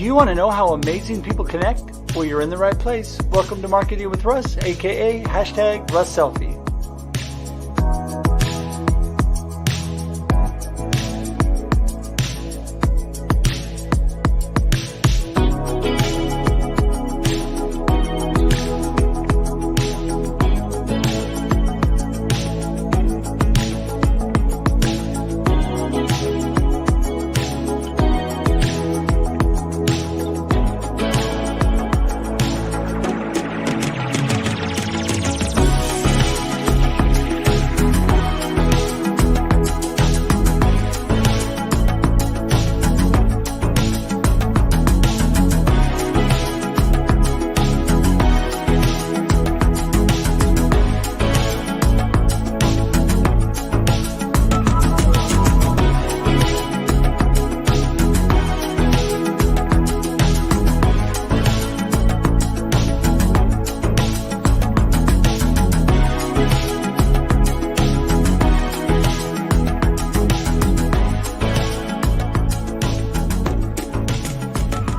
Do you want to know how amazing people connect? Well, you're in the right place. Welcome to Marketing with Russ, aka #RussSelfie.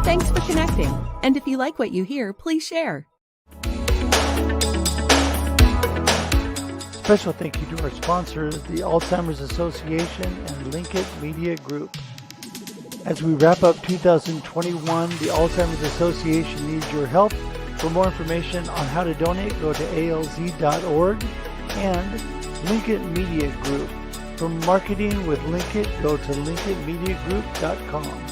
Thanks for connecting. And if you like what you hear, please share. Special thank you to our sponsors, the Alzheimer's Association and Linkit Media Group. As we wrap up 2021, the Alzheimer's Association needs your help. For more information on how to donate, go to alz.org and Linkit Media Group. For marketing with Linkit, go to linkitmediagroup.com.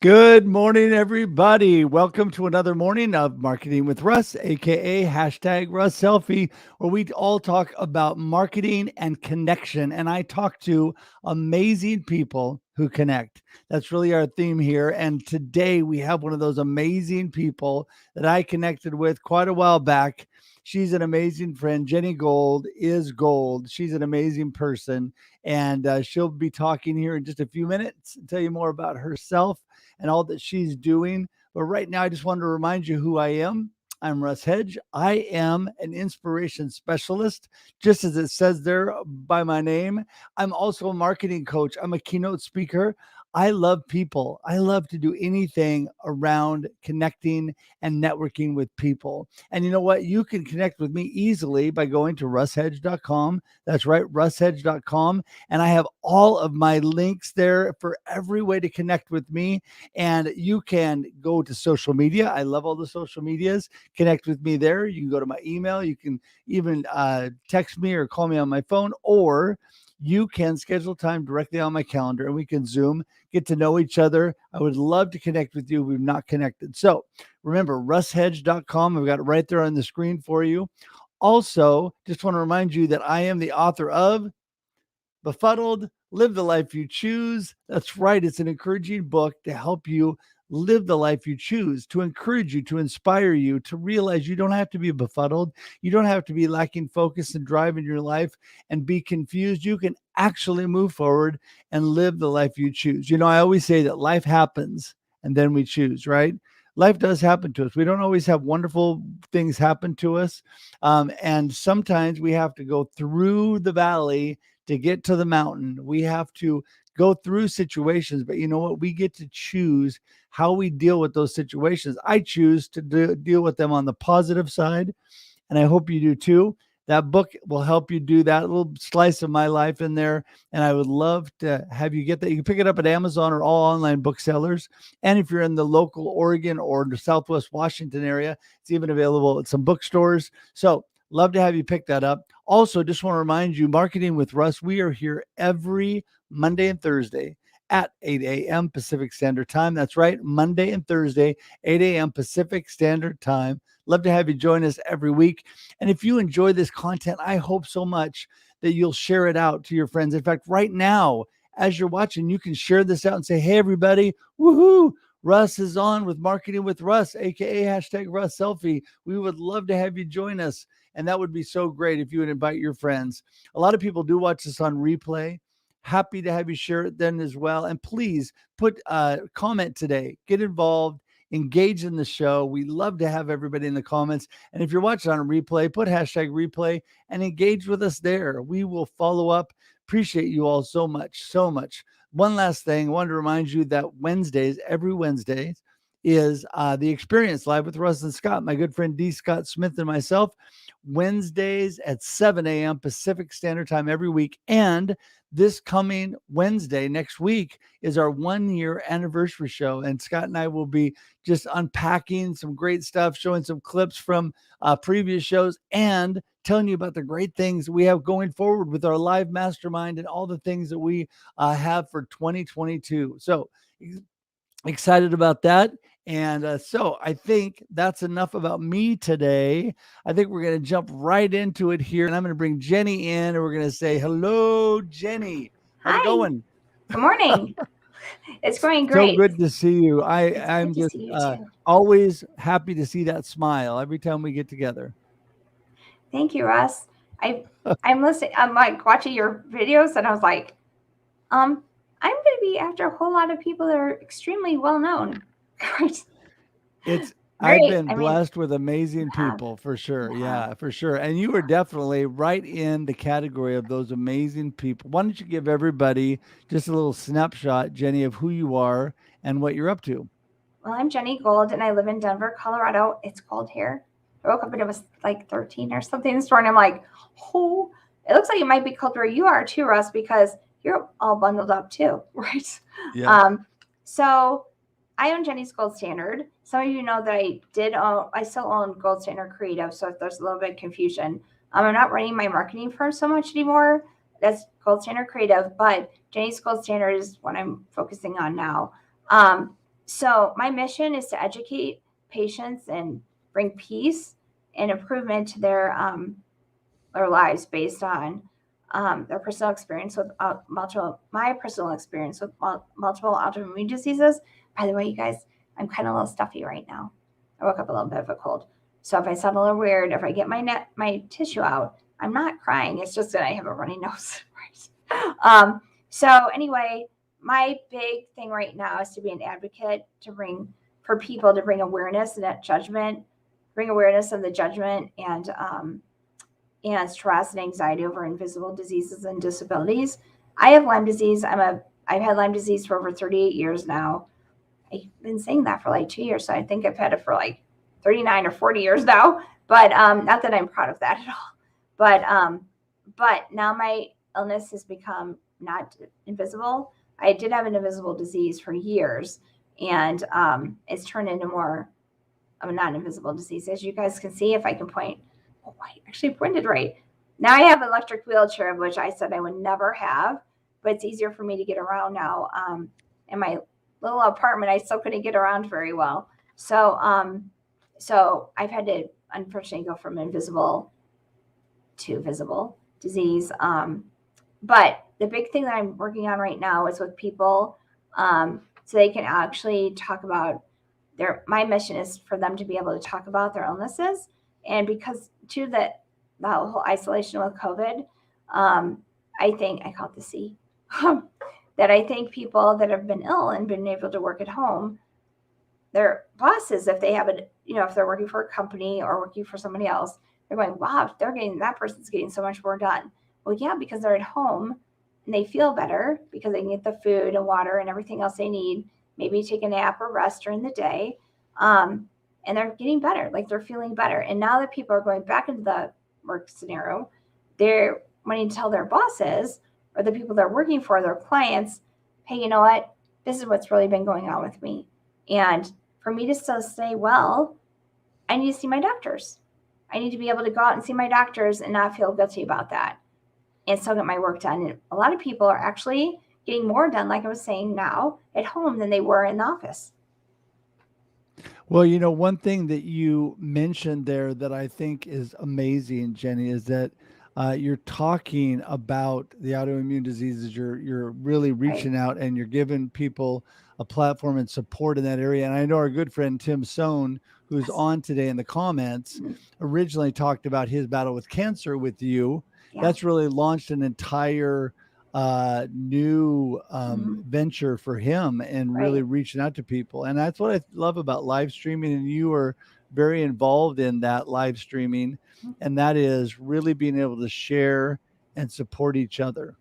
Good morning, everybody. Welcome to another morning of Marketing with Russ, aka #RussSelfie, where we all talk about marketing and connection. And I talk to amazing people who connect. That's really our theme here. And today we have one of those amazing people that I connected with quite a while back. She's an amazing friend. Jenny Gold is gold. She's an amazing person. And she'll be talking here in just a few minutes and tell you more about herself and all that she's doing. But right now, I just wanted to remind you who I am. I'm Russ Hedge. I am an inspiration specialist, just as it says there by my name. I'm also a marketing coach. I'm a keynote speaker. I love people. I love to do anything around connecting and networking with people. And you know what? You can connect with me easily by going to russhedge.com. That's right, russhedge.com. And I have all of my links there for every way to connect with me. And you can go to social media. I love all the social medias. Connect with me there. You can go to my email. You can even text me or call me on my phone, or you can schedule time directly on my calendar and we can Zoom, get to know each other. I would love to connect with you. We've not connected. So remember, russhedge.com. I've got it right there on the screen for you. Also, just want to remind you that I am the author of Befuddled, Live the Life You Choose. That's right. It's an encouraging book to help you live the life you choose, to encourage you, to inspire you, to realize you don't have to be befuddled. You don't have to be lacking focus and drive in your life and be confused. You can actually move forward and live the life you choose. You know, I always say that life happens and then we choose, right? Life does happen to us. We don't always have wonderful things happen to us. And sometimes we have to go through the valley to get to the mountain. We have to go through situations, but you know what? We get to choose how we deal with those situations. I choose to deal with them on the positive side, and I hope you do too. That book will help you do that, little slice of my life in there, and I would love to have you get that. You can pick it up at Amazon or all online booksellers, and if you're in the local Oregon or the Southwest Washington area, it's even available at some bookstores. So love to have you pick that up. Also, just want to remind you, Marketing with Russ, we are here every Monday and Thursday at 8 a.m. Pacific Standard Time. That's right, Monday and Thursday, 8 a.m. Pacific Standard Time. Love to have you join us every week. And if you enjoy this content, I hope so much that you'll share it out to your friends. In fact, right now, as you're watching, you can share this out and say, hey, everybody, woohoo, Russ is on with Marketing with Russ, aka #RussSelfie. We would love to have you join us. And that would be so great if you would invite your friends. A lot of people do watch this on replay. Happy to have you share it then as well. And please put a comment today. Get involved engage in the show. We love to have everybody in the comments. And if you're watching on a replay, put hashtag replay and engage with us there. We will follow up. Appreciate you all so much, so much. One last thing, I wanted to remind you that Wednesdays, every Wednesday, is the Experience Live with Russ and Scott, my good friend D. Scott Smith and myself, Wednesdays at 7 a.m. Pacific Standard Time every week. And this coming Wednesday, next week, is our 1-year anniversary show. And Scott and I will be just unpacking some great stuff, showing some clips from previous shows, and telling you about the great things we have going forward with our live mastermind and all the things that we have for 2022. So excited about that. And so I think that's enough about me today. I think we're going to jump right into it here. And I'm going to bring Jenny in, and we're going to say, hello, Jenny. How's it going? Good morning. It's going So great. good to see you. I'm good to just see you too. always happy to see that smile every time we get together. Thank you, Russ. I'm listening. I'm like watching your videos, and I was like, I'm going to be after a whole lot of people that are extremely well known. I've been blessed with amazing people, for sure. Yeah, for sure. And you are definitely right in the category of those amazing people. Why don't you give everybody just a little snapshot, Jenny, of who you are and what you're up to? Well, I'm Jenny Gold, and I live in Denver, Colorado. It's cold here. I woke up and it was like 13 or something this morning. I'm like, oh, it looks like it might be cold where you are too, Russ, because you're all bundled up too, right? Yeah. So I own Jenny's Gold Standard. Some of you know that I still own Gold Standard Creative. So if there's a little bit of confusion, I'm not running my marketing firm so much anymore. That's Gold Standard Creative, but Jenny's Gold Standard is what I'm focusing on now. So my mission is to educate patients and bring peace and improvement to their lives based on their personal experience with multiple autoimmune diseases. By the way, you guys, I'm kind of a little stuffy right now. I woke up a little bit of a cold. So if I sound a little weird, if I get my tissue out, I'm not crying. It's just that I have a runny nose. Right? So anyway, my big thing right now is to be an advocate for people to bring awareness and that judgment, bring awareness of the judgment and stress and anxiety over invisible diseases and disabilities. I have Lyme disease. I've had Lyme disease for over 38 years now. I've been saying that for like 2 years. So I think I've had it for like 39 or 40 years now, but not that I'm proud of that at all. But now my illness has become not invisible. I did have an invisible disease for years, and it's turned into more of a non-invisible disease. As you guys can see, if I can point, I actually pointed right. Now I have an electric wheelchair, which I said I would never have, but it's easier for me to get around now. In my little apartment, I still couldn't get around very well. So I've had to unfortunately go from invisible to visible disease. But the big thing that I'm working on right now is with people, so they can actually talk about my mission is for them to be able to talk about their illnesses. And because too, the whole isolation with COVID, I think I call it the C, that I think people that have been ill and been able to work at home, their bosses, if they have if they're working for a company or working for somebody else, they're going, wow, that person's getting so much more done. Well, yeah, because they're at home and they feel better because they can get the food and water and everything else they need, maybe take a nap or rest during the day. And they're getting better, like they're feeling better. And now that people are going back into the work scenario, they're wanting to tell their bosses or the people they're working for, their clients, hey, you know what? This is what's really been going on with me. And for me to still stay well, I need to see my doctors. I need to be able to go out and see my doctors and not feel guilty about that and still get my work done. And a lot of people are actually getting more done, like I was saying now, at home than they were in the office. Well, one thing that you mentioned there that I think is amazing, Jenny, is that you're talking about the autoimmune diseases. You're really reaching out and you're giving people a platform and support in that area. And I know our good friend Tim Sohn, who's on today in the comments, originally talked about his battle with cancer with you. Yeah. That's really launched an entire new venture for him and really Right. reaching out to people. And that's what I love about live streaming. And you are very involved in that live streaming, and that is really being able to share and support each other.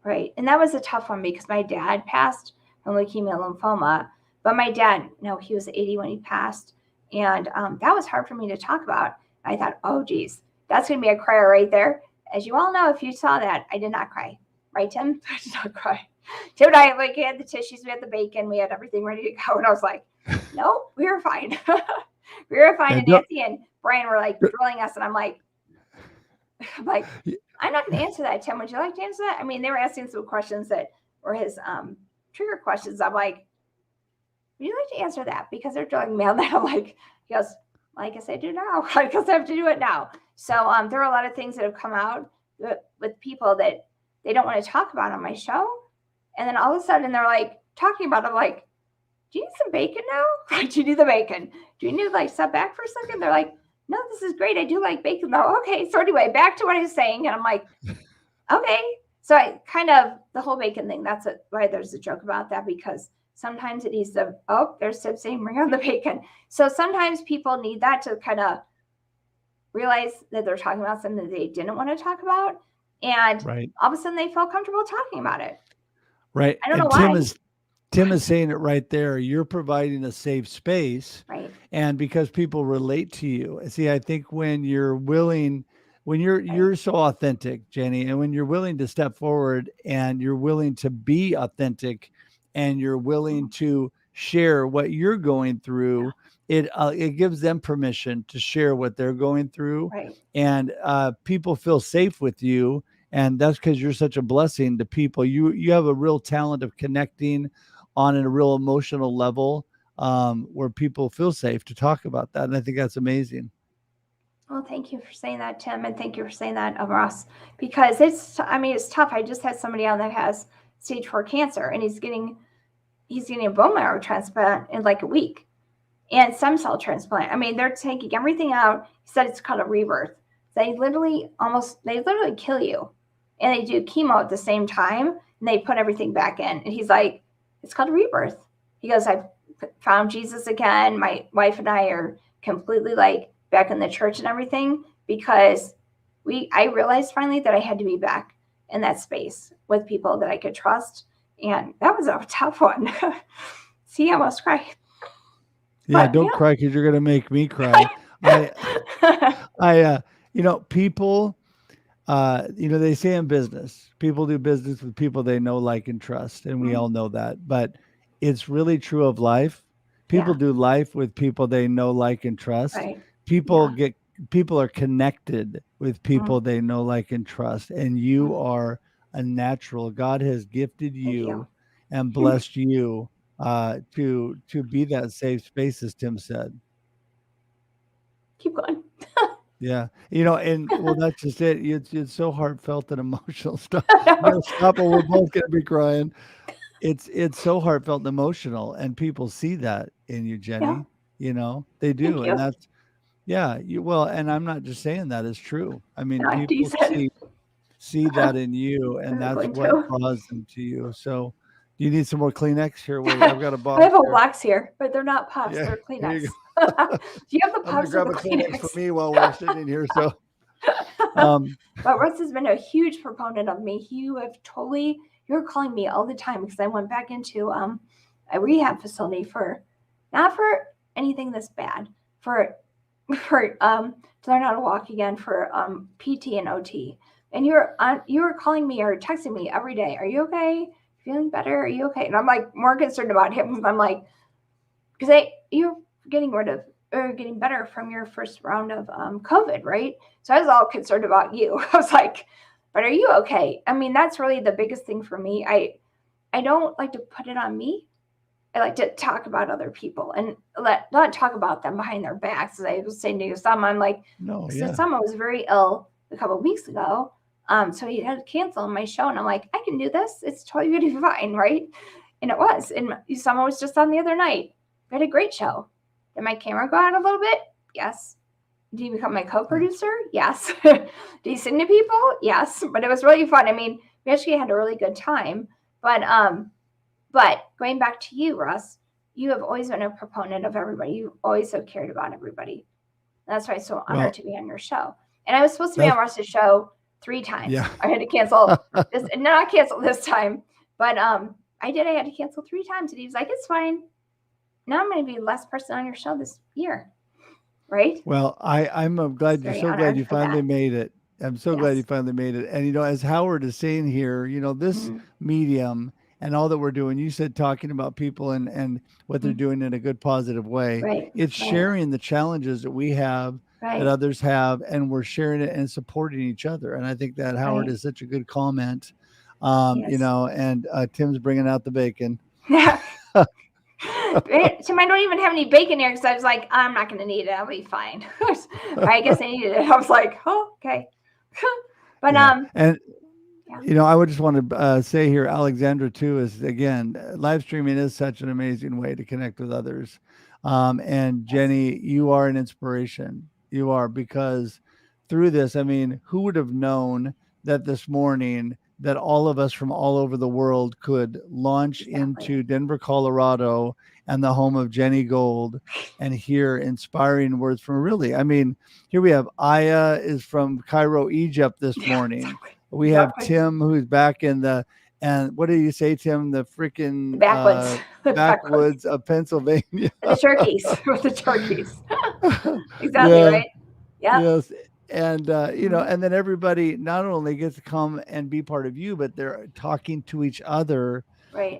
Right. And that was a tough one because my dad passed from leukemia lymphoma. But my dad, no, he was 80 when he passed. And that was hard for me to talk about. I thought, oh, geez, that's going to be a crier right there. As you all know, if you saw that, I did not cry. Right, Tim? I did not cry. Tim and I had the tissues, we had the bacon, we had everything ready to go. And I was like, no, we were fine. We were fine. And Nancy and Brian were like drilling us. And I'm like, I'm not going to answer that, Tim. Would you like to answer that? I mean, they were asking some questions that were his trigger questions. I'm like, would you like to answer that? Because they're drilling me on that. I'm like, he goes, well, I guess I do now. I guess I have to do it now. So there are a lot of things that have come out with people that they don't want to talk about on my show. And then all of a sudden they're like talking about it. I'm like, do you need some bacon now? Do you need the bacon? Do you need to like step back for a second? They're like, no, this is great. I do like bacon though. Okay. So anyway, back to what I was saying. And I'm like, okay. So I kind of, the whole bacon thing, that's why there's a joke about that, because sometimes it needs to, oh, there's Tim saying bring on the bacon. So sometimes people need that to kind of realize that they're talking about something that they didn't want to talk about. And all of a sudden they feel comfortable talking about it. Right. I don't know why. Tim is saying it right there. You're providing a safe space. Right. And because people relate to you. See, I think when you're willing, when you're so authentic, Jenny, and when you're willing to step forward and you're willing to be authentic and you're willing to share what you're going through, it gives them permission to share what they're going through. Right. And people feel safe with you. And that's because you're such a blessing to people. You have a real talent of connecting on a real emotional level, where people feel safe to talk about that. And I think that's amazing. Well, thank you for saying that, Tim. And thank you for saying that, Russ, because it's tough. I just had somebody on that has stage 4 cancer, and he's getting a bone marrow transplant in like a week, and stem cell transplant. I mean, they're taking everything out. He said it's called a rebirth. They literally kill you, and they do chemo at the same time, and they put everything back in. And he's like, it's called a rebirth. He goes, I've found Jesus again. My wife and I are completely like back in the church and everything, because I realized finally that I had to be back in that space with people that I could trust. And that was a tough one. See, I almost cried. Yeah, don't cry, because you're going to make me cry. People, they say in business, people do business with people they know, like, and trust. And we all know that. But it's really true of life. People do life with people they know, like, and trust. Right. People are connected with people they know, like, and trust. And you are a natural. God has gifted you and blessed you to be that safe space, as Tim said. Keep going. Yeah. And well, that's just it. It's so heartfelt and emotional stuff. Stop or we're both going to be crying. It's so heartfelt and emotional, and people see that in you, Jenny. They do. And that's, and I'm not just saying that is true. I mean, people see that in you, and that's what draws them to you. So you need some more Kleenex here. I've got a box. I have a box here, but they're not puffs. They're Kleenex. Do you have the puffs or the Kleenex? For me while we're sitting here. So, but Russ has been a huge proponent of me. You're calling me all the time, because I went back into a rehab facility not for anything this bad, to learn how to walk again, for PT and OT. And you were calling me or texting me every day. Are you okay? Feeling better? Are you okay? And I'm like more concerned about him, because I'm like, because you're getting better from your first round of COVID, right? So I was all concerned about you. I was like, but are you okay? I mean, that's really the biggest thing for me. I don't like to put it on me. I like to talk about other people and not talk about them behind their backs. As I was saying to Usama, I'm like, Usama was very ill a couple of weeks ago. So he had to cancel my show. And I'm like, I can do this. It's totally going to be fine, right? And it was. And Usama was just on the other night. We had a great show. Did my camera go out a little bit? Yes. Did he become my co-producer? Yes. Did he sing to people? Yes. But it was really fun. I mean, we actually had a really good time. But going back to you, Russ, you have always been a proponent of everybody. You always have cared about everybody. That's why I'm so honored to be on your show. And I was supposed to be on Russ's show 3 times. Yeah. I had to cancel this, not cancel this time, but I had to cancel 3 times. And he was like, it's fine. Now I'm going to be the last person on your show this year. Right? Well, I'm glad you're so glad you finally made it. I'm so glad you finally made it. And, as Howard is saying here, this medium and all that we're doing, you said talking about people and what they're doing in a good, positive way. Right. It's sharing the challenges that we have, that others have, and we're sharing it and supporting each other. And I think that Howard is such a good comment, and Tim's bringing out the bacon. Yeah. Tim, I don't even have any bacon here because I was like, I'm not going to need it. I'll be fine. I guess I needed it. I was like, oh, okay. But and I would just want to say here, Alexandra too, is again, live streaming is such an amazing way to connect with others. And Jenny, you are an inspiration. You are, because through this, who would have known that this morning that all of us from all over the world could launch into Denver, Colorado, and the home of Jenny Gold, and hear inspiring words from here we have Aya is from Cairo, Egypt this morning. We have Tim, who's back in and what do you say, Tim? The freaking backwoods of Pennsylvania. With the turkeys. Exactly, right? Yeah. Yes. And, and then everybody not only gets to come and be part of you, but they're talking to each other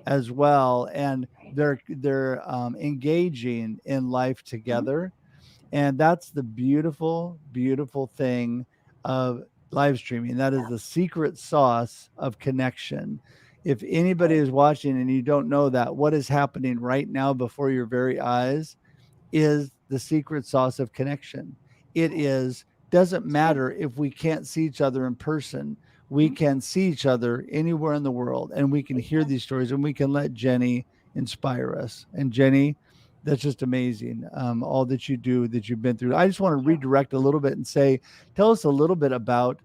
as well. And they're engaging in life together. And that's the beautiful, beautiful thing of live streaming. That is the secret sauce of connection. If anybody is watching and you don't know that, what is happening right now before your very eyes is the secret sauce of connection. Doesn't matter if we can't see each other in person. We can see each other anywhere in the world, and we can hear these stories, and we can let Jenny inspire us. And Jenny, that's just amazing. All that you do, that you've been through. I just want to redirect a little bit and say, tell us a little bit about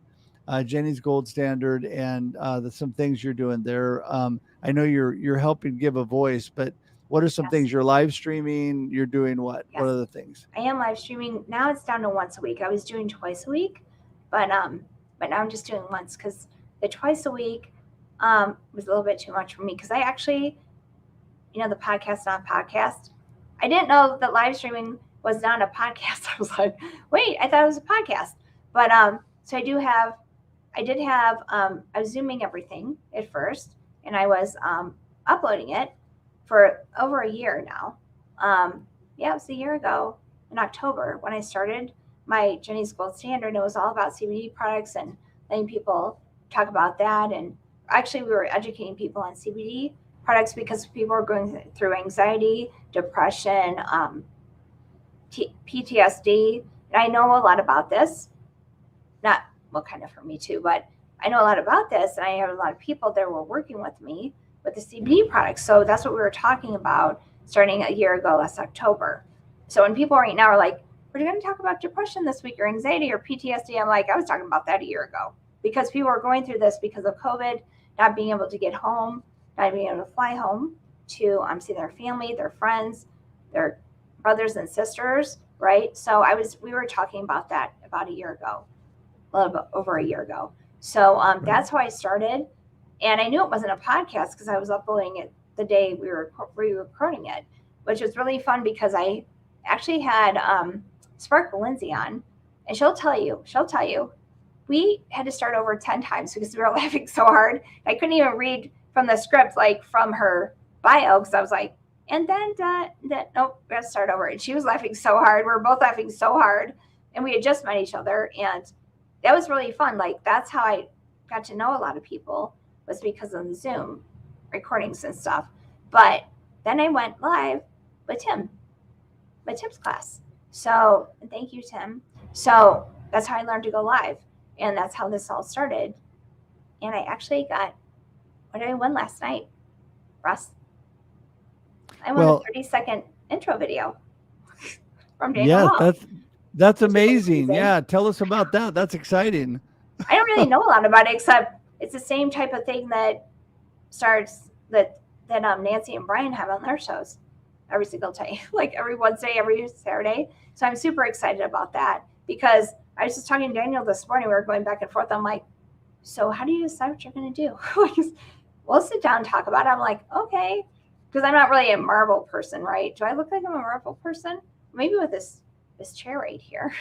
Jenny's Gold Standard and some things you're doing there. I know you're helping give a voice, but what are some things you're live streaming? You're doing what? What are the things? I am live streaming. Now it's down to once a week. I was doing twice a week, but now I'm just doing once, because the twice a week was a little bit too much for me, because I actually, the podcast not podcast. I didn't know that live streaming was not a podcast. I was like, wait, I thought it was a podcast. But so I was Zooming everything at first, and I was uploading it for over a year now. It was a year ago in October when I started my Jenny's Gold Standard. It was all about CBD products and letting people talk about that. And actually, we were educating people on CBD products because people were going through anxiety, depression, PTSD. And I know a lot about this. Kind of for me too, but I know a lot about this. And I have a lot of people that were working with me with the CBD products. So that's what we were talking about starting a year ago, last October. So when people right now are like, we're going to talk about depression this week, or anxiety, or PTSD, I'm like, I was talking about that a year ago, because people are going through this because of COVID, not being able to get home, not being able to fly home to see their family, their friends, their brothers and sisters, right? So we were talking about that about a year ago, a little bit over a year ago. So that's how I started. And I knew it wasn't a podcast because I was uploading it the day we were recording it, which was really fun, because I actually had Sparkle Lindsay on, and she'll tell you, we had to start over 10 times because we were laughing so hard. I couldn't even read from the script, like from her bio, because I was like, and then nope, we have to start over. And she was laughing so hard. We were both laughing so hard, and we had just met each other, and that was really fun. Like, that's how I got to know a lot of people, was because of the Zoom recordings and stuff. But then I went live with Tim's class. So thank you, Tim. So that's how I learned to go live. And that's how this all started. And I actually got, what did I win last night, Russ? I won a 30-second intro video from Daniel Hall. That's amazing. Yeah, tell us about that. That's exciting. I don't really know a lot about it, except it's the same type of thing that starts that Nancy and Brian have on their shows every single day, like every Wednesday, every Saturday. So I'm super excited about that because I was just talking to Daniel this morning. We were going back and forth. I'm like, so how do you decide what you're going to do? We'll sit down and talk about it. I'm like, okay, because I'm not really a marble person, right? Do I look like I'm a marble person? Maybe with this chair right here.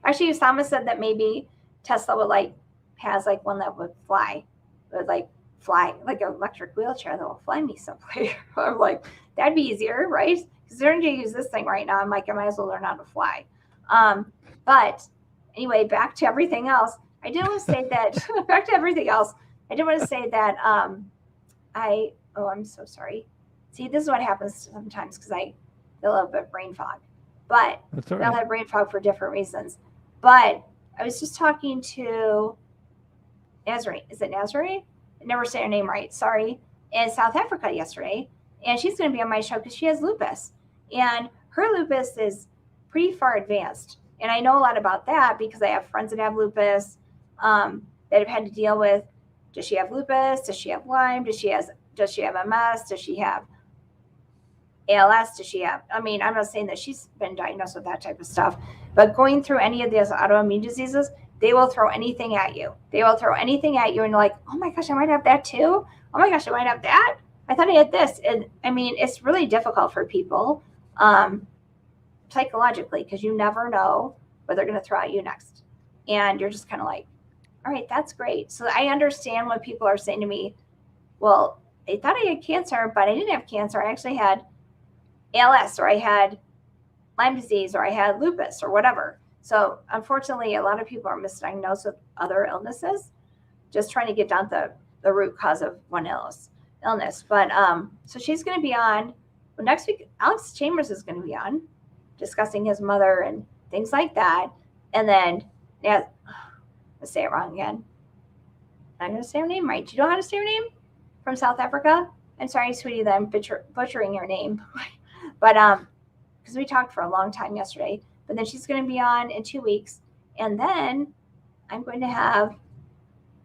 Actually, Usama said that maybe Tesla would has one that would fly like an electric wheelchair that will fly me someplace. I'm like, that'd be easier, right? Because they're going to use this thing right now. I'm like, I might as well learn how to fly. But anyway, back to everything else. I did want to say that back to everything else. I did want to say that I'm so sorry. See, this is what happens sometimes because I feel a little bit of brain fog. But I'll have brain fog for different reasons. But I was just talking to Nazarene. Is it Nazarene? I never say her name right. Sorry. In South Africa yesterday. And she's going to be on my show because she has lupus. And her lupus is pretty far advanced. And I know a lot about that because I have friends that have lupus that have had to deal with, does she have lupus? Does she have Lyme? Does she have MS? Does she have ALS? Does she have, I'm not saying that she's been diagnosed with that type of stuff, but going through any of these autoimmune diseases, they will throw anything at you. They will throw anything at you and you're like, oh my gosh, I might have that too. Oh my gosh, I might have that. I thought I had this. And it's really difficult for people psychologically because you never know what they're going to throw at you next. And you're just kind of like, all right, that's great. So I understand when people are saying to me, well, I thought I had cancer, but I didn't have cancer. I actually had ALS or I had Lyme disease or I had lupus or whatever. So unfortunately, a lot of people are misdiagnosed with other illnesses, just trying to get down to the root cause of one illness. But so she's going to be on next week. Alex Chambers is going to be on discussing his mother and things like that. And then, yeah, let's say it wrong again. I'm going to say her name right. Do you know how to say her name? From South Africa? I'm sorry, sweetie, that I'm butchering your name. But because we talked for a long time yesterday. But then she's going to be on in 2 weeks. And then I'm going to have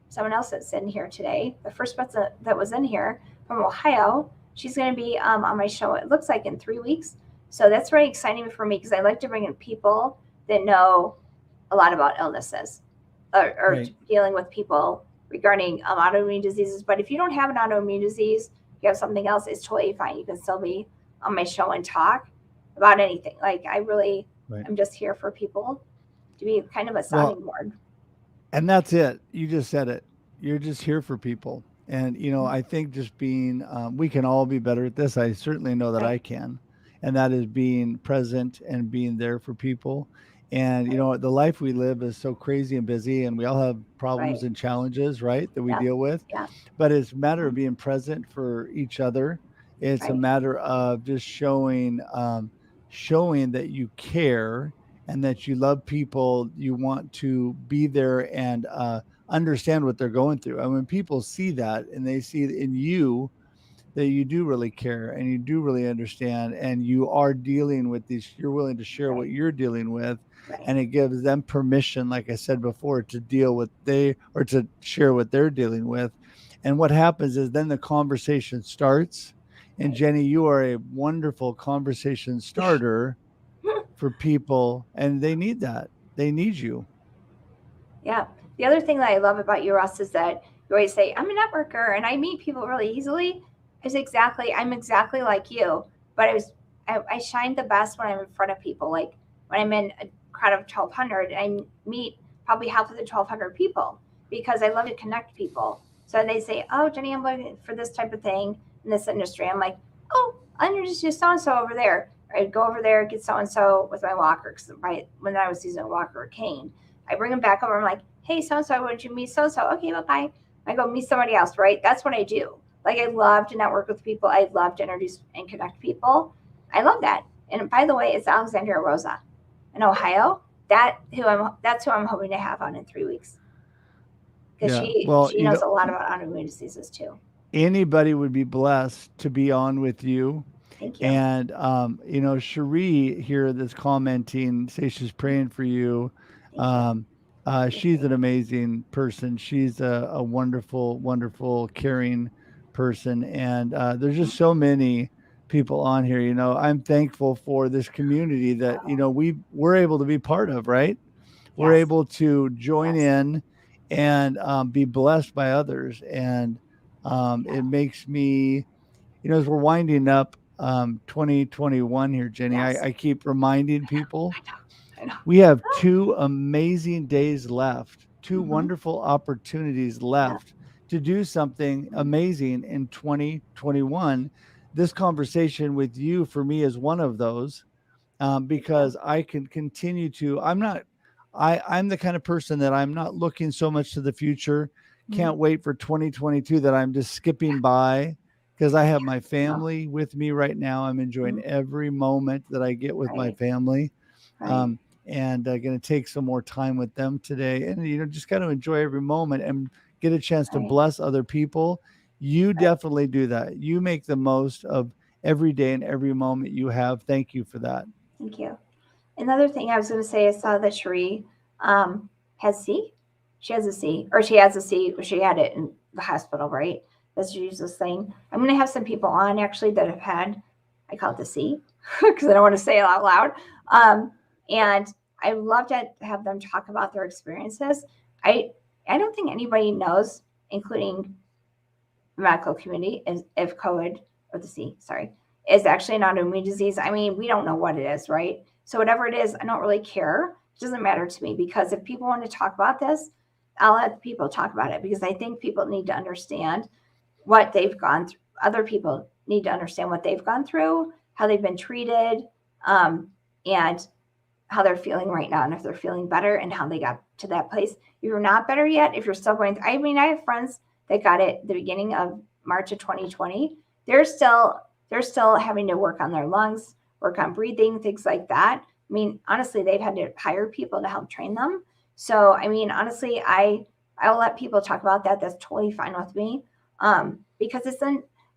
someone else that's in here today. The first person that was in here from Ohio, she's going to be on my show, it looks like in 3 weeks. So that's very exciting for me because I like to bring in people that know a lot about illnesses or right. Dealing with people regarding autoimmune diseases. But if you don't have an autoimmune disease, you have something else, it's totally fine. You can still be on my show and talk about anything. Like I really, right. I'm just here for people to be kind of a sounding board. And that's it. You just said it. You're just here for people. And, I think just being, we can all be better at this. I certainly know that right. I can. And that is being present and being there for people. And, the life we live is so crazy and busy, and we all have problems right. and challenges, right, that we deal with. Yeah. But it's a matter of being present for each other. It's right. a matter of just showing that you care and that you love people. You want to be there and understand what they're going through. And when people see that and they see in you that you do really care and you do really understand and you are dealing with these, you're willing to share right. what you're dealing with. Right. And it gives them permission, like I said before, to deal with to share what they're dealing with. And what happens is then the conversation starts. And Jenny, you are a wonderful conversation starter for people, and they need that. They need you. Yeah. The other thing that I love about you, Russ, is that you always say, I'm a networker and I meet people really easily. I'm exactly like you, but I shine the best when I'm in front of people. Like when I'm in a crowd of 1,200, I meet probably half of the 1,200 people because I love to connect people. So they say, oh, Jenny, I'm looking for this type of thing in this industry. I'm like, oh, I'll introduce you to so-and-so over there. Or I'd go over there, get so-and-so with my walker. Because when I was using a walker or cane, I bring them back over. I'm like, hey, so-and-so, would you meet so-and-so? Okay, bye-bye. I go meet somebody else, right? That's what I do. Like, I love to network with people. I love to introduce and connect people. I love that. And by the way, it's Alexandria Rosa in Ohio. That's who I'm hoping to have on in 3 weeks. Because she knows a lot about autoimmune diseases too. Anybody would be blessed to be on with you. Thank you. And, Cherie here that's commenting, say she's praying for you. She's an amazing person. She's a wonderful, wonderful, caring person. And there's just so many people on here. I'm thankful for this community that, Oh, we're able to be part of, right? We're yes, able to join yes, in and be blessed by others. And yeah, it makes me, as we're winding up 2021 here, Jenny, yes. I keep reminding people I know. we have 2 amazing days left, 2 Mm-hmm. wonderful opportunities Yeah. left to do something Mhm. amazing in 2021. This conversation with you for me is one of those, Thank you. because I can continue to. I'm the kind of person that I'm not looking so much to the future. Mhm. Can't wait for 2022, that I'm just Yeah, skipping by because I have yeah. my No. family with me right now. I'm enjoying Mhm. every moment that I get with my Right, family, right, um, and going to take some more time with them today. And just got to enjoy every moment and get a chance to right, bless other people. You right. definitely do that. You make the most of every day and every moment you have. Thank you for that. Thank you. Another thing I was going to say, I saw that Cherie has C. She has a C, or she has a C. She had it in the hospital, right? That's the useless thing. I'm going to have some people on actually that have had, I call it the C, because I don't want to say it out loud. And I love to have them talk about their experiences. I I don't think anybody knows, including medical community, is if COVID, or the C, sorry, is actually an autoimmune disease. I mean, we don't know what it is, right? So whatever it is, I don't really care. It doesn't matter to me, because if people want to talk about this, I'll let people talk about it, because I think people need to understand what they've gone through. Other people need to understand what they've gone through, how they've been treated, and how they're feeling right now, and if they're feeling better, and how they got to that place. If you're not better yet, if you're still going through, I mean, I have friends that got it the beginning of March of 2020. They're still having to work on their lungs, work on breathing, things like that. I mean, honestly, they've had to hire people to help train them. So, I mean, honestly, I will let people talk about that. That's totally fine with me. Because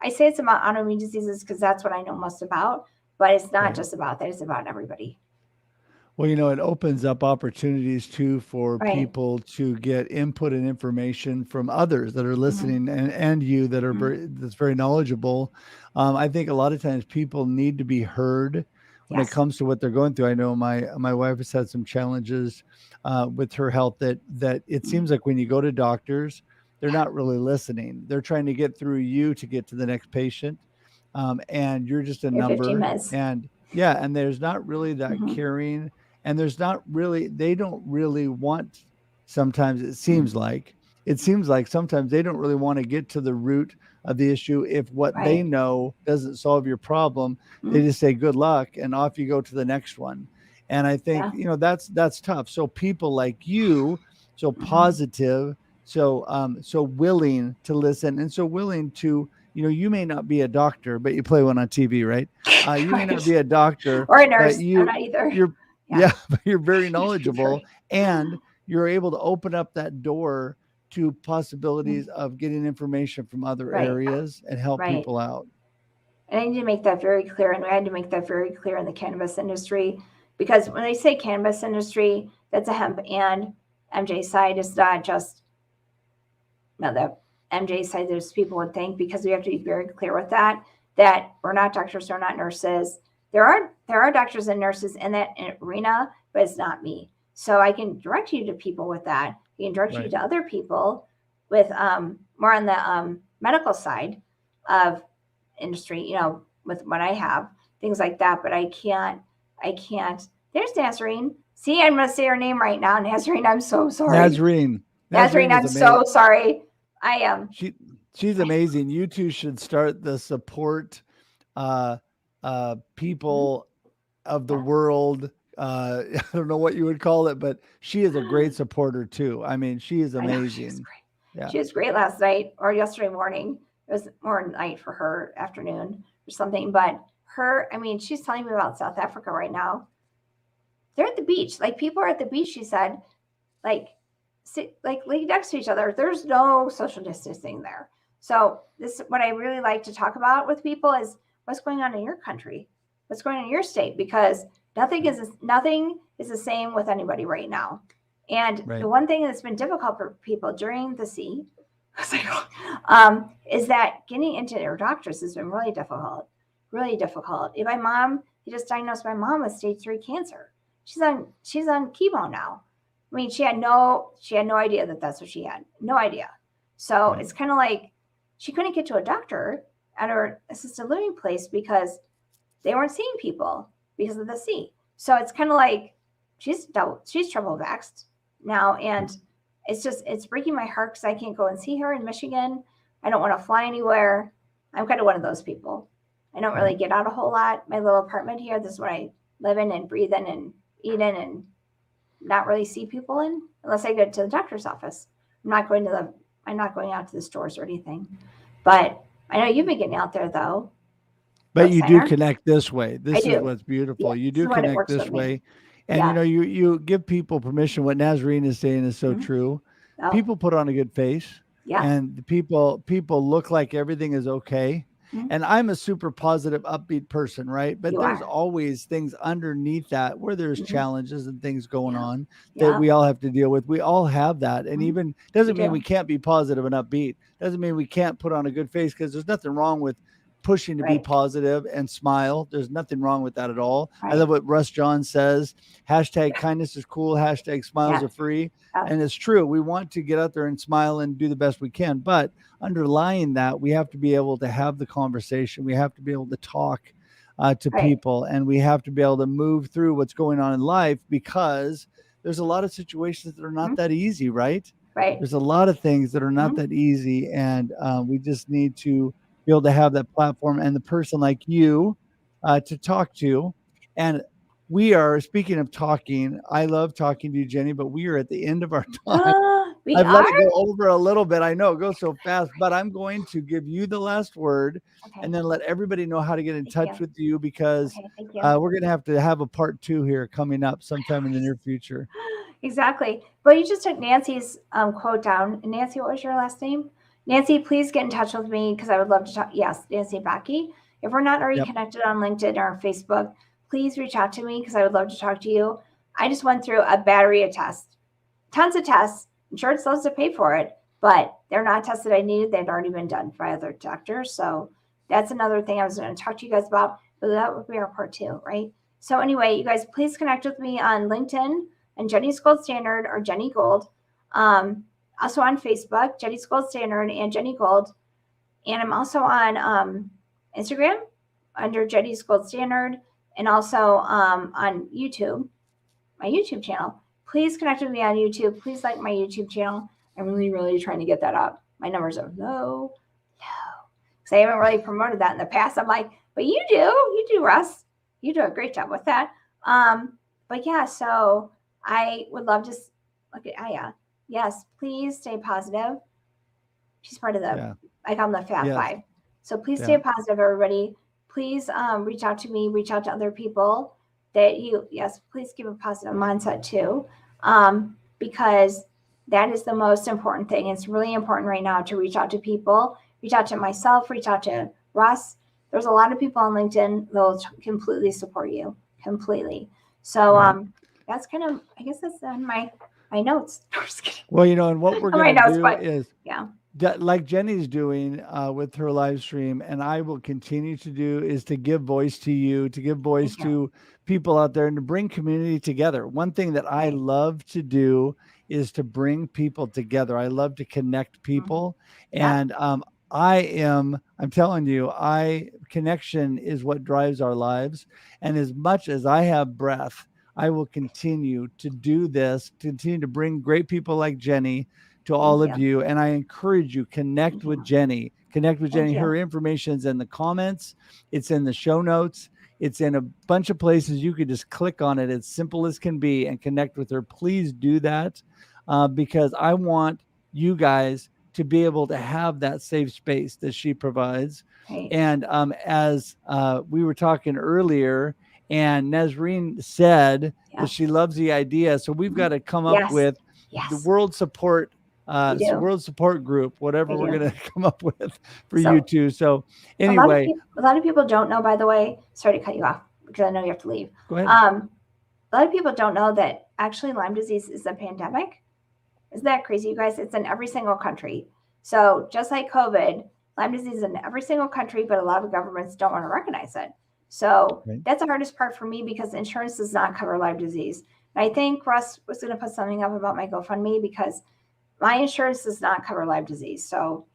I say it's about autoimmune diseases because that's what I know most about, but it's not Right. just about that. It's about everybody. Well, it opens up opportunities too for Right. people to get input and information from others that are Mhm. listening, and you that are Mhm. that's very knowledgeable. I think a lot of times people need to be heard when it Yes. comes to what they're going through. I know my wife has had some challenges with her health, that it Mhm. seems like when you go to doctors, they're not really listening. They're trying to get through you to get to the next patient, and you're just a Your 15 number. minutes. And yeah, and there's not really that Mhm. caring, and there's not really, they don't really want, sometimes Mhm. it seems like sometimes they don't really want to get to the root of the issue. If what they Right. know doesn't solve your problem, they Mhm. just say good luck and off you go to the next one. And I think, Yeah. that's tough. So people like you, so Mhm. positive, so willing to listen, and so willing to, you may not be a doctor, but you play one on TV, right? You may not Right. be a doctor, Or a but nurse. I'm not either. you're Yeah. yeah, but you're very knowledgeable, Sorry. and you're able to open up that door to possibilities Mhm. of getting information from other Right. areas and help Right. people out. And I need to make that very clear. And I had to make that very clear in the cannabis industry, because when they say cannabis industry, that's a hemp and MJ side. It's not just, no, the MJ side. There's people would think, because we have to be very clear with that we're not doctors, we're not nurses. There are doctors and nurses in that arena, but it's not me. So I can direct you to people with that. I can direct you Right. to other people with more on the medical side of industry, with what I have, things like that. But I can't. There's Nazarene. See, I'm going to say her name right now. Nazarene, I'm so sorry. Nazarene. Nazarene, Nazarene is I'm amazing. so sorry. I am. She's amazing. You two should start the support uh Mhm. people of the Yeah, world. I don't know what you would call it, but she is a great supporter too. I mean, she is I know she was amazing. great. Yeah. She was great last night or yesterday morning. It was more night for her, afternoon or something. But I mean, she's telling me about South Africa right now. They're at the beach. Like, people are at the beach, she said, like, sit, like, laid next to each other. There's no social distancing there. So this, what I really like to talk about with people is what's going on in your country, what's going on in your state, because nothing is the same with anybody right now. And Right. the one thing that's been difficult for people during the C is that getting into their doctors has been really difficult. Really difficult. If my mom, he just diagnosed my mom with stage 3 cancer. She's on chemo now. I mean, she had no idea that that's what she had. No idea. So Right. it's kind of like she couldn't get to a doctor at her assisted living place because they weren't seeing people because of the C. So it's kind of like she's trouble vaxxed now, and it's breaking my heart because I can't go and see her in Michigan. I don't want to fly anywhere. I'm kind of one of those people. I don't really get out a whole lot. My little apartment here, this is where I live in and breathe in and eat in and not really see people in unless I go to the doctor's office. I'm not going out to the stores or anything. But I know you've been getting out there though. But you do Center. connect this way. This is do. what's beautiful. Yeah, You this do is when it connect works this with me. way. And Yeah. you give people permission. What Nazarene is saying is so Mhm. true. Oh, People put on a good face. yeah. And the people look like everything is okay. Mhm. And I'm a super positive, upbeat person, right? But You there's are. always things underneath that where there's Mhm. challenges and things going Yeah. on that Yeah. we all have to deal with. We all have that. And Mhm. even doesn't We mean do. we can't be positive and upbeat. Doesn't mean we can't put on a good face, because there's nothing wrong with pushing to be Right. positive and smile. There's nothing wrong with that at all. I Right. love what Russ John says. Hashtag kindness is cool. Hashtag smiles Yeah. are free. Yeah. And it's true. We want to get out there and smile and do the best we can. But underlying that, we have to be able to have the conversation. We have to be able to talk to Right. people, and we have to be able to move through what's going on in life, because there's a lot of situations that are not Mhm. that easy, right? Right. There's a lot of things that are not Mhm. that easy. And we just need to be able to have that platform and the person like you to talk to. And we are, speaking of talking, I love talking to you, Jenny, but we are at the end of our time. We I've let are? it go over a little bit. I know it goes so fast, but I'm going to give you the last word Okay. and then let everybody know how to get in Thank touch you. with you, because Okay. Thank you. we're going to have a part 2 here coming up sometime in the near future. Exactly. Well, you just took Nancy's quote down. And Nancy, what was your last name? Nancy, please get in touch with me because I would love to talk. Yes, Nancy Backy. If we're not already Yep. connected on LinkedIn or Facebook, please reach out to me because I would love to talk to you. I just went through a battery of tests, tons of tests. Insurance loves to pay for it, but they're not tests that I needed. They'd already been done by other doctors. So that's another thing I was going to talk to you guys about, but that would be our part 2, right? So anyway, you guys, please connect with me on LinkedIn and Jenny's Gold Standard or Jenny Gold. Also on Facebook, Jenny's Gold Standard and Jenny Gold. And I'm also on Instagram under Jenny's Gold Standard, and also on YouTube, my YouTube channel. Please connect with me on YouTube. Please like my YouTube channel. I'm really, really trying to get that up. My numbers are low, because I haven't really promoted that in the past. I'm like, but you do, Russ. You do a great job with that. But yeah, so I would love to look at Aya. Yes, please stay positive. She's part of the, I call them the Fab Five. So please stay positive, everybody. Please reach out to me, reach out to other people that please give a positive mindset too. Because that is the most important thing. It's really important right now to reach out to people, reach out to myself, reach out to Russ. There's a lot of people on LinkedIn that will completely support you, completely. So that's kind of, I guess that's my notes. Just kidding. Well, and what we're going to do is, like Jenny's doing with her live stream, and I will continue to do, is to give voice to you, to give voice to people out there, and to bring community together. One thing that I love to do is to bring people together. I love to connect people. And I'm telling you, connection is what drives our lives. And as much as I have breath, I will continue to do this, continue to bring great people like Jenny to all of you. And I encourage you, connect with Jenny. Connect with Jenny. Her information's in the comments. It's in the show notes. It's in a bunch of places. You could just click on it. It's simple as can be and connect with her. Please do that because I want you guys to be able to have that safe space that she provides. And as we were talking earlier, and Nazreen said that she loves the idea. So we've got to come up with the world support group, whatever we're going to come up with for you two. So anyway, a lot of people don't know, by the way, sorry to cut you off because I know you have to leave. Go ahead. a lot of people don't know that actually Lyme disease is a pandemic. Isn't that crazy, you guys? It's in every single country. So just like COVID, Lyme disease is in every single country, but a lot of governments don't want to recognize it. So that's the hardest part for me because insurance does not cover Lyme disease. And I think Russ was going to put something up about my GoFundMe because my insurance does not cover Lyme disease. So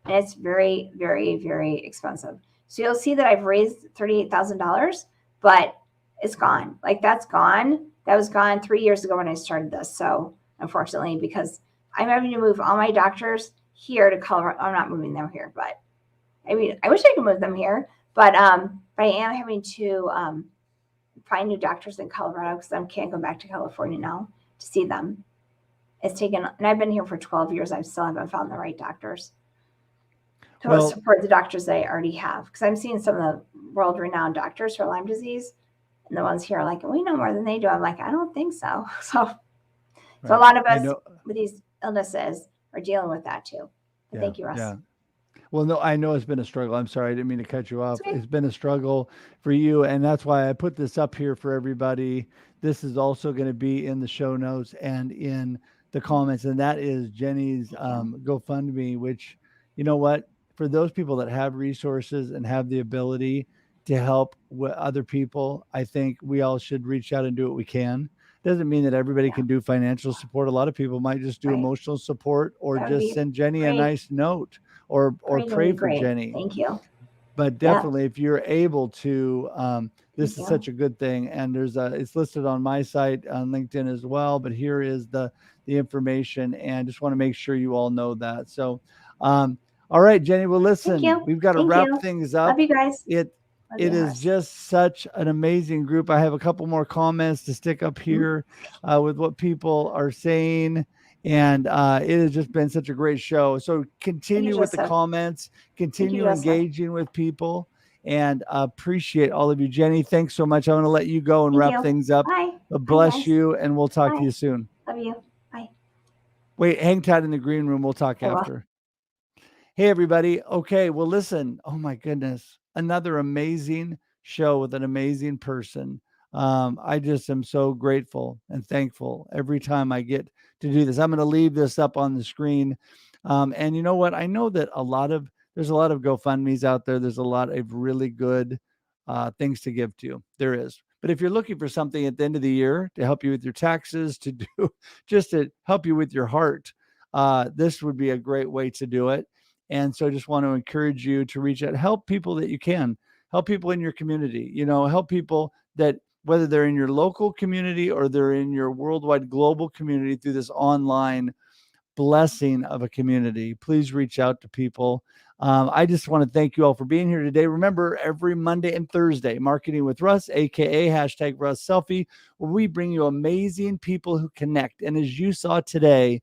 it's very, very, very expensive. So you'll see that I've raised $38,000, but it's gone. Like that's gone. That was gone 3 years ago when I started this. So unfortunately, because I'm having to move all my doctors here to Colorado. I'm not moving them here, but I mean, I wish I could move them here, but I am having to find new doctors in Colorado because I can't go back to California now to see them. It's taken, and I've been here for 12 years. I still haven't found the right doctors to support the doctors that I already have. Because I'm seeing some of the world-renowned doctors for Lyme disease, and the ones here are like, we know more than they do. I'm like, I don't think so. So a lot of us with these illnesses are dealing with that too. But thank you, Russ. Yeah. Well, no, I know it's been a struggle. I'm sorry. I didn't mean to cut you off. It's been a struggle for you. And that's why I put this up here for everybody. This is also going to be in the show notes and in the comments. And that is Jenny's GoFundMe, which, you know what, for those people that have resources and have the ability to help with other people, I think we all should reach out and do what we can. Doesn't mean that everybody can do financial support. A lot of people might just do emotional support or just send Jenny a nice note or pray for Jenny. Thank you. But definitely if you're able to, this is such a good thing. And there's it's listed on my site on LinkedIn as well, but here is the information, and just want to make sure you all know that. So, all right, Jenny, well, listen, we've got to wrap things up. Love you guys. It is just such an amazing group. I have a couple more comments to stick up here with what people are saying. And it has just been such a great show. So continue with the comments, continue engaging with people, and appreciate all of you. Jenny, thanks so much. I'm going to let you go and wrap things up. Bye. Bless you, and we'll talk to you soon. Love you. Bye. Wait, hang tight in the green room. We'll talk after. Hey, everybody. Okay, well, listen. Oh, my goodness. Another amazing show with an amazing person. I just am so grateful and thankful every time I get to do this. I'm going to leave this up on the screen. And you know what? I know that there's a lot of GoFundMes out there. There's a lot of really good things to give to. There is. But if you're looking for something at the end of the year to help you with your taxes, to do just to help you with your heart, this would be a great way to do it. And so I just want to encourage you to reach out, help people that you can, help people in your community, help people that, whether they're in your local community or they're in your worldwide global community through this online blessing of a community. Please reach out to people. I just want to thank you all for being here today. Remember, every Monday and Thursday, Marketing with Russ, aka #RussSelfie, where we bring you amazing people who connect. And as you saw today,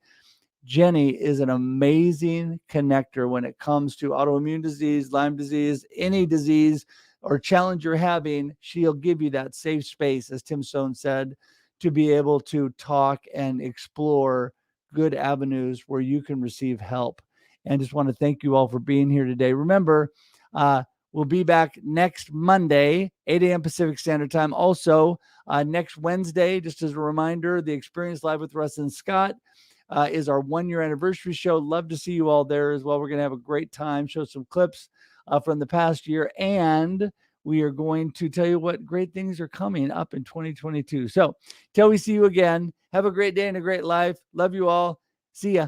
Jenny is an amazing connector when it comes to autoimmune disease, Lyme disease, any disease or challenge you're having. She'll give you that safe space, as Tim Stone said, to be able to talk and explore good avenues where you can receive help. And just want to thank you all for being here today. Remember, we'll be back next Monday, 8 a.m. Pacific Standard Time. Also, next Wednesday, just as a reminder, the Experience Live with Russ and Scott is our 1-year anniversary show. Love to see you all there as well. We're going to have a great time, show some clips from the past year, and we are going to tell you what great things are coming up in 2022. So till we see you again, have a great day and a great life. Love you all. See ya.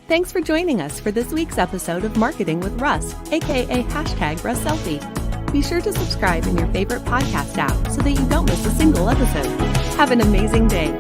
Thanks for joining us for this week's episode of Marketing with Russ, aka #RussSelfie. Be sure to subscribe in your favorite podcast app so that you don't miss a single episode. Have an amazing day.